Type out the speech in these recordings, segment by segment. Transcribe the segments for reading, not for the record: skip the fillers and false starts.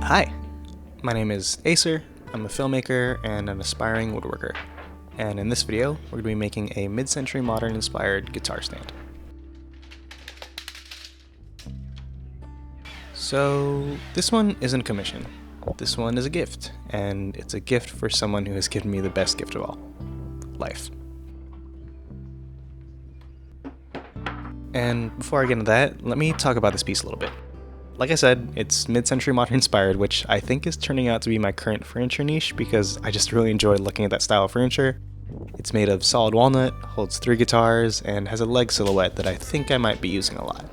Hi, my name is Acer. I'm a filmmaker and an aspiring woodworker. And in this video, we're going to be making a mid-century modern inspired guitar stand. So this one isn't a commission. This one is a gift, and it's a gift for someone who has given me the best gift of all, life. And before I get into that, let me talk about this piece a little bit. Like I said, it's mid-century modern inspired, which I think is turning out to be my current furniture niche because I just really enjoy looking at that style of furniture. It's made of solid walnut, holds 3 guitars, and has a leg silhouette that I think I might be using a lot.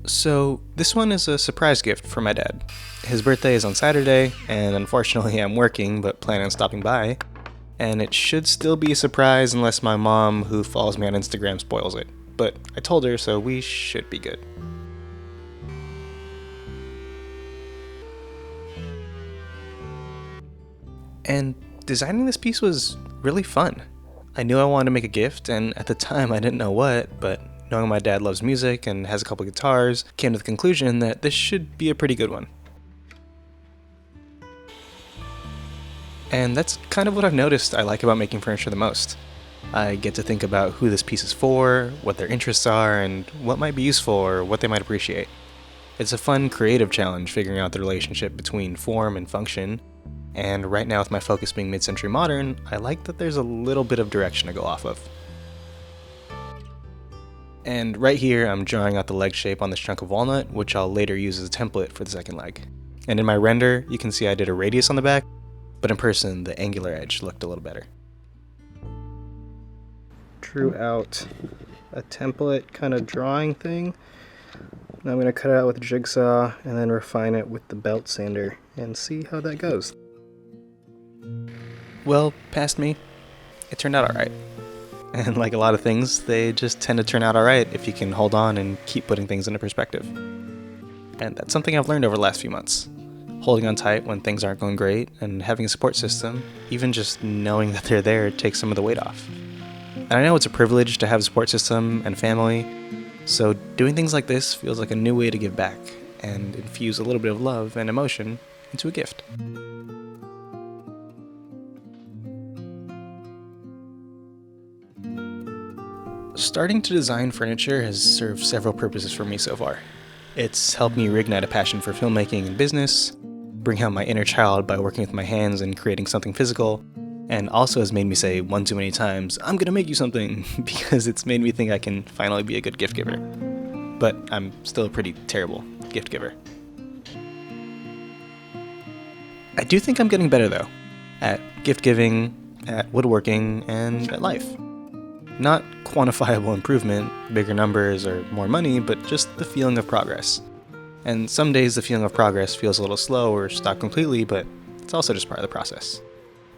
So this one is a surprise gift for my dad. His birthday is on Saturday, and unfortunately I'm working but plan on stopping by. And it should still be a surprise unless my mom, who follows me on Instagram, spoils it. But I told her, so we should be good. And designing this piece was really fun. I knew I wanted to make a gift, and at the time I didn't know what, but knowing my dad loves music and has a couple guitars, came to the conclusion that this should be a pretty good one. And that's kind of what I've noticed I like about making furniture the most. I get to think about who this piece is for, what their interests are, and what might be useful or what they might appreciate. It's a fun, creative challenge figuring out the relationship between form and function, and right now with my focus being mid-century modern, I like that there's a little bit of direction to go off of. And right here, I'm drawing out the leg shape on this chunk of walnut, which I'll later use as a template for the second leg. And in my render, you can see I did a radius on the back, but in person, the angular edge looked a little better. Drew out a template kind of drawing thing. Now I'm going to cut it out with a jigsaw and then refine it with the belt sander and see how that goes. Well, past me, it turned out alright. And like a lot of things, they just tend to turn out alright if you can hold on and keep putting things into perspective. And that's something I've learned over the last few months. Holding on tight when things aren't going great, and having a support system, even just knowing that they're there, takes some of the weight off. And I know it's a privilege to have a support system and family, so doing things like this feels like a new way to give back, and infuse a little bit of love and emotion into a gift. Starting to design furniture has served several purposes for me so far. It's helped me reignite a passion for filmmaking and business, bring out my inner child by working with my hands and creating something physical, and also has made me say one too many times, I'm gonna make you something, because it's made me think I can finally be a good gift giver. But I'm still a pretty terrible gift giver. I do think I'm getting better though, at gift giving, at woodworking, and at life. Not quantifiable improvement, bigger numbers, or more money, but just the feeling of progress. And some days the feeling of progress feels a little slow or stopped completely, but it's also just part of the process.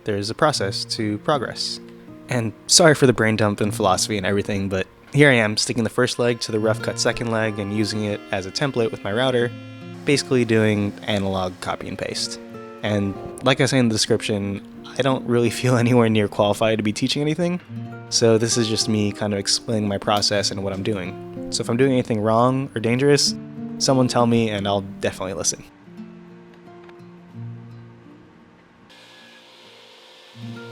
There is a process to progress. And sorry for the brain dump and philosophy and everything, but here I am sticking the first leg to the rough cut second leg and using it as a template with my router, basically doing analog copy and paste. And like I say in the description, I don't really feel anywhere near qualified to be teaching anything. So this is just me kind of explaining my process and what I'm doing. So if I'm doing anything wrong or dangerous, someone tell me and I'll definitely listen.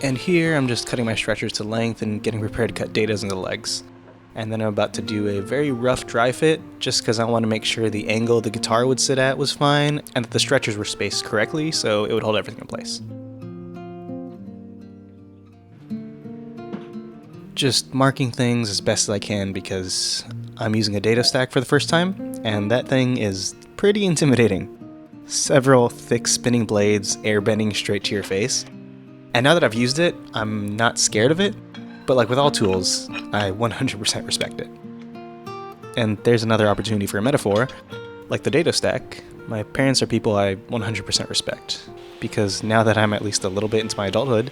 And here I'm just cutting my stretchers to length and getting prepared to cut datas into the legs. And then I'm about to do a very rough dry fit just because I want to make sure the angle the guitar would sit at was fine and that the stretchers were spaced correctly so it would hold everything in place. Just marking things as best as I can because I'm using a data stack for the first time, and that thing is pretty intimidating. Several thick spinning blades airbending straight to your face. And now that I've used it, I'm not scared of it, but like with all tools, I 100% respect it. And there's another opportunity for a metaphor. Like the data stack, my parents are people I 100% respect, because now that I'm at least a little bit into my adulthood,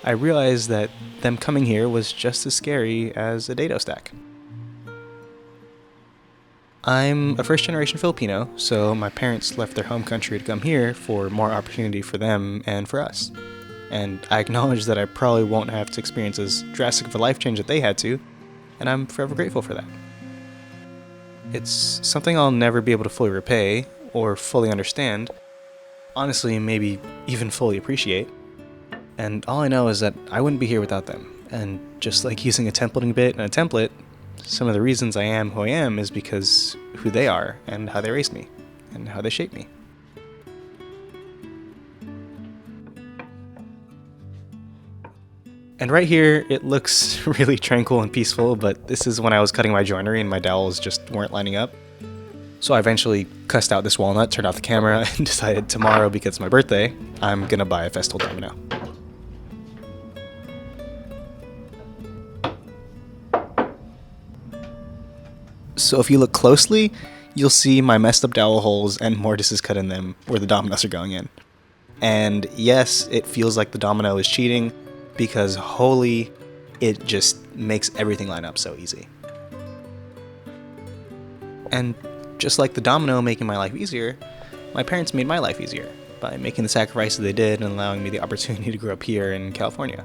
I realized that them coming here was just as scary as a dado stack. I'm a first-generation Filipino, so my parents left their home country to come here for more opportunity for them and for us. and I acknowledge that I probably won't have to experience as drastic of a life change that they had to, and I'm forever grateful for that. It's something I'll never be able to fully repay, or fully understand, honestly, maybe even fully appreciate, and all I know is that I wouldn't be here without them, and just like using a templating bit and a template, some of the reasons I am who I am is because who they are, and how they raised me, and how they shaped me. And right here, it looks really tranquil and peaceful, but this is when I was cutting my joinery and my dowels just weren't lining up. So I eventually cussed out this walnut, turned off the camera, and decided tomorrow, because it's my birthday, I'm gonna buy a Festool domino. So if you look closely, you'll see my messed up dowel holes and mortises cut in them where the dominoes are going in. And yes, it feels like the domino is cheating, because holy, it just makes everything line up so easy. And just like the domino making my life easier, my parents made my life easier by making the sacrifices they did and allowing me the opportunity to grow up here in California.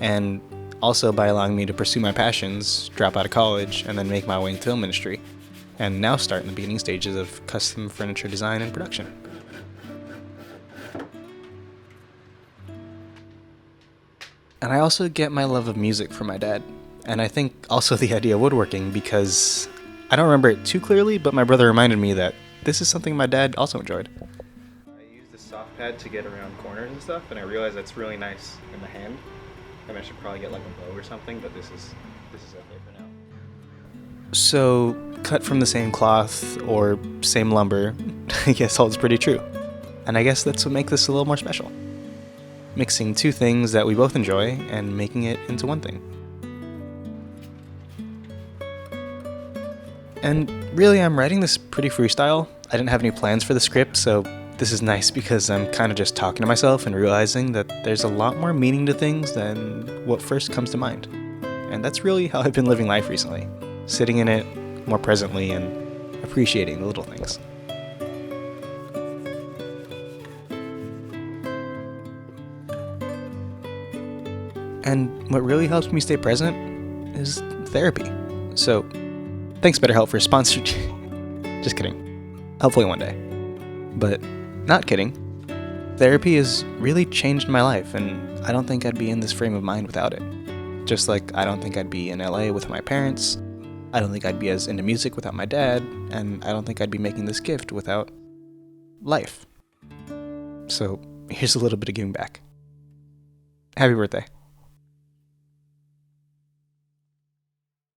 And also by allowing me to pursue my passions, drop out of college, and then make my way into film industry, and now start in the beginning stages of custom furniture design and production. And I also get my love of music from my dad, and I think also the idea of woodworking, because I don't remember it too clearly, but my brother reminded me that this is something my dad also enjoyed. I use the soft pad to get around corners and stuff, and I realize that's really nice in the hand. I should probably get like a bow or something, but this is okay for now. So, cut from the same cloth or same lumber, I guess holds pretty true. And I guess that's what makes this a little more special. Mixing two things that we both enjoy and making it into one thing. And really, I'm writing this pretty freestyle. I didn't have any plans for the script, so this is nice because I'm kind of just talking to myself and realizing that there's a lot more meaning to things than what first comes to mind. And that's really how I've been living life recently, sitting in it more presently and appreciating the little things. And what really helps me stay present is therapy. So, thanks BetterHelp for sponsoring. Just kidding. Hopefully one day. But not kidding. Therapy has really changed my life, and I don't think I'd be in this frame of mind without it. Just like I don't think I'd be in LA with my parents, I don't think I'd be as into music without my dad, and I don't think I'd be making this gift without life. So here's a little bit of giving back. Happy birthday.